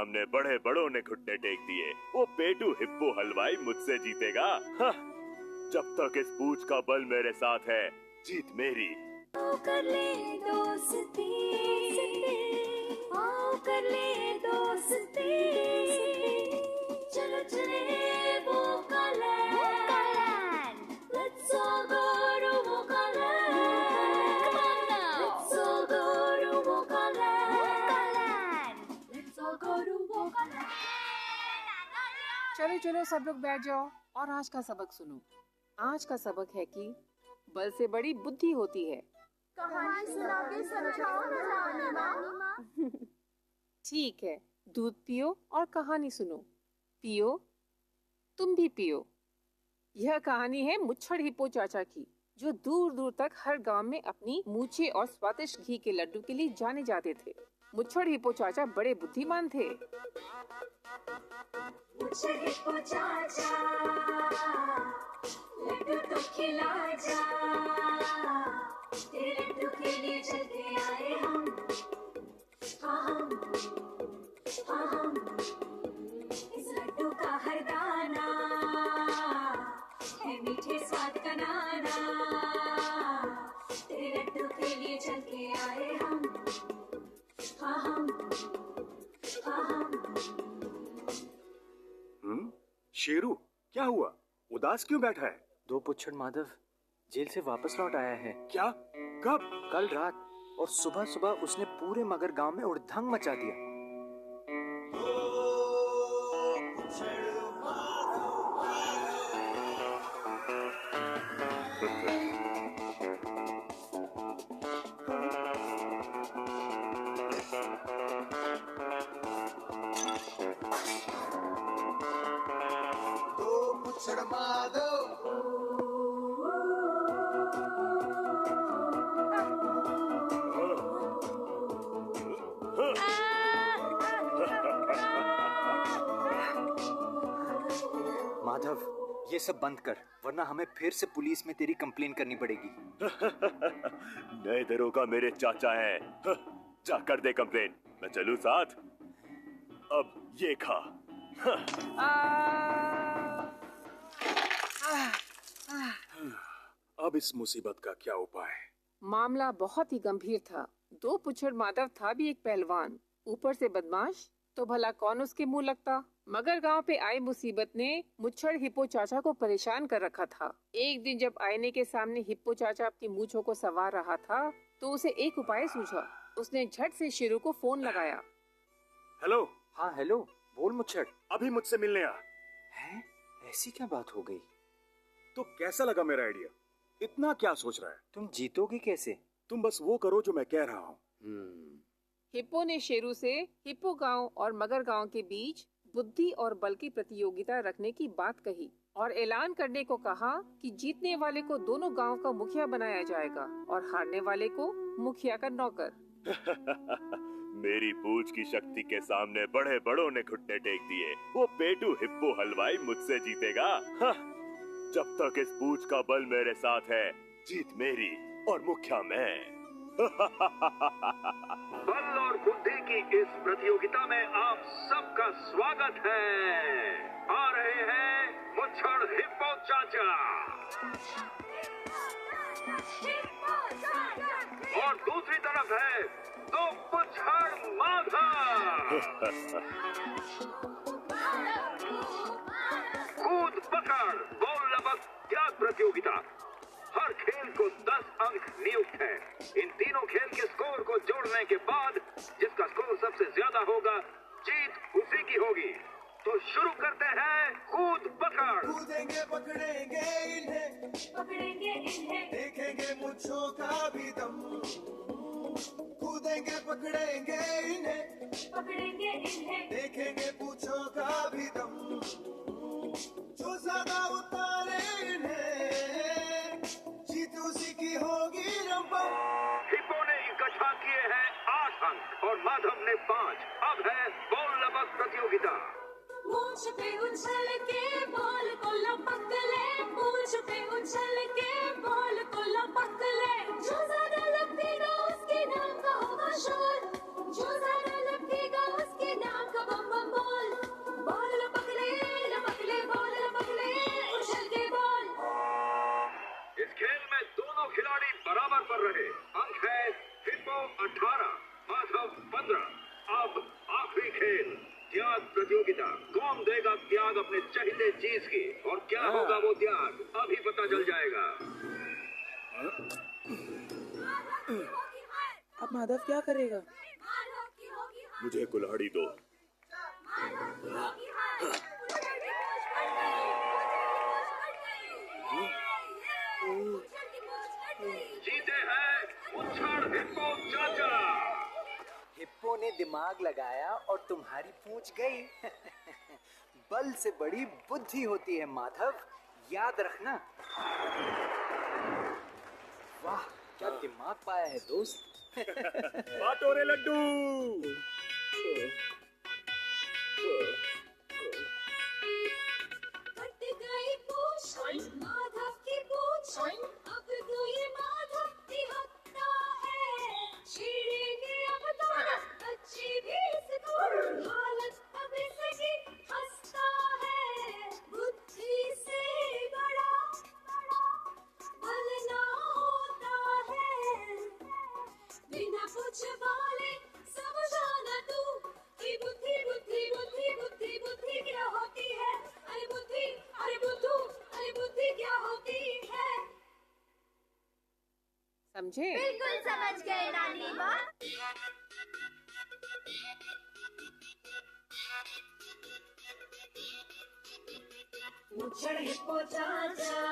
सामने बड़े बड़ों ने घुटने टेक दिए। वो पेटू हिप्पो हलवाई मुझसे जीतेगा। जब तक इस पूंछ का बल मेरे साथ है, जीत मेरी। आओ कर ले दोस्ती, आओ कर ले दोस्ती, चलो चले वोकालैंड, let's all go to वोकालैंड, come on now, let's all go to वोकालैंड, let's all go to वोकालैंड। चलो चलो सब लोग बैठ जाओ और आज का सबक सुनो। आज का सबक है कि बल से बड़ी बुद्धि होती है। कहानी सुना के समझाओ ना नानी माँ। ठीक है, दूध पियो और कहानी सुनो। पियो, तुम भी पियो। यह कहानी है मुच्छड़ हिप्पो चाचा की, जो दूर दूर तक हर गांव में अपनी मूछे और स्वादिष्ट घी के लड्डू के लिए जाने जाते थे। मुच्छड़ हिप्पो चाचा बड़े बुद्धिमान थे। मुच्छड़ हिप्पो चाचा, लड्डू तो खिला जा, तेरे लड्डू के लिए चल के आए हम, हाँ हम, इस लड्डू का हर दाना है मीठे स्वाद का नाना, तेरे लड्डू के लिए चल के आए हम, हाँ हम। शेरू, क्या हुआ? उदास क्यों बैठा है? दो पुच्छड़ माधव जेल से वापस लौट आया है। क्या? कब? कल रात, और सुबह सुबह उसने पूरे मगर गांव में उड़धांग मचा दिया। दो पुच्छड़ माधव, माधव, ये सब बंद कर, वरना हमें फिर से पुलिस में तेरी कंप्लेन करनी पड़ेगी। नए दरोगा मेरे चाचा हैं। जा कर दे कंप्लेन, मैं चलूं साथ। अब ये खा। अब इस मुसीबत का क्या उपाय? मामला बहुत ही गंभीर था। दो पुच्छड़ माधव था भी एक पहलवान, ऊपर से बदमाश, तो भला कौन उसके मुंह लगता। मगर गांव पे आई मुसीबत ने मुच्छड़ हिप्पो चाचा को परेशान कर रखा था। एक दिन जब आईने के सामने हिप्पो चाचा अपनी मूंछों को संवार रहा था, तो उसे एक उपाय सूझा। उसने झट से शेरू को फोन लगाया। हेलो। हाँ हेलो, बोल मुच्छड़। अभी मुझसे मिलने आ। हैं? ऐसी क्या बात हो गई? तो कैसा लगा मेरा आइडिया? इतना क्या सोच रहा है? तुम जीतोगे कैसे? तुम बस वो करो जो मैं कह रहा हूँ। हिप्पो ने शेरू से हिप्पो गांव और मगर गांव के बीच बुद्धि और बल की प्रतियोगिता रखने की बात कही और ऐलान करने को कहा कि जीतने वाले को दोनों गांव का मुखिया बनाया जाएगा और हारने वाले को मुखिया का नौकर। मेरी पूंछ की शक्ति के सामने बड़े बड़ों ने घुटने टेक दिए। वो पेटू हिप्पो हलवाई मुझसे जीतेगा। जब तक इस पूंछ का बल मेरे साथ है, जीत मेरी और मुखिया मैं। बल और बुद्धि की इस प्रतियोगिता में आप सबका स्वागत है। आ रहे हैं मुच्छड़ हिप्पो चाचा और दूसरी तरफ है दो पुच्छड़ माधव। कूद पकड़ बॉल लबक त्याग प्रतियोगिता। हर खेल को 10 अंक नियुक्त है। इन तीनों खेल के स्कोर को जोड़ने के बाद जिसका स्कोर सबसे ज्यादा होगा, जीत उसी की होगी। तो शुरू करते हैं कूद पकड़। कूदेंगे पकड़ेंगे इन्हें, देखेंगे मुच्छों का भी दम। कूदेंगे पकड़ेंगे इन्हें, देखेंगे पूछों का भी दम। जो ज्यादा उतारे इन्हें, जीत उसी की होगी रंपम। हिप्पो ने इकट्ठा किए हैं 8 अंक और माधव ने 5। अब है बॉल लबक प्रतियोगिता। मूंछ पे उछल के बॉल को लपक ले, मूंछ पे उछल के बॉल को लपक ले। जो ज्यादा लपकेगा उसके नाम का होगा शोर, जो ज्यादा लपकेगा उसके नाम का बम कौन देगा त्याग अपने चहेते चीज की, और क्या होगा वो त्याग, अभी पता चल जाएगा। अब माधव क्या करेगा? मुझे कुल्हाड़ी दो। जीते हैं मुच्छड़ हिप्पो चाचा। हिप्पो ने दिमाग लगाया और तुम्हारी पूंछ गई। बल से बड़ी बुद्धि होती है माधव, याद रखना। वाह, क्या दिमाग पाया है दोस्त। बाटो रे लड्डू। कट गई पूंछ माधव की पूंछ, अब तो ये माधव तिहकता है। छेड़ेंगे अब तो बच्ची भी इसको, हालत अब इसकी हंसता है। बुद्धि से बड़ा बल ना होता है, बिना पूछ वाले सब जाना तू कि बुद्धि बुद्धि बुद्धि बुद्धि बुद्धि क्या होती है। अरे बुद्धि, अरे बुद्धू, अरे बुद्धि क्या होती है। समझे? बिल्कुल समझ गए नानी माँ। मुच्छड़ हिप्पो चाचा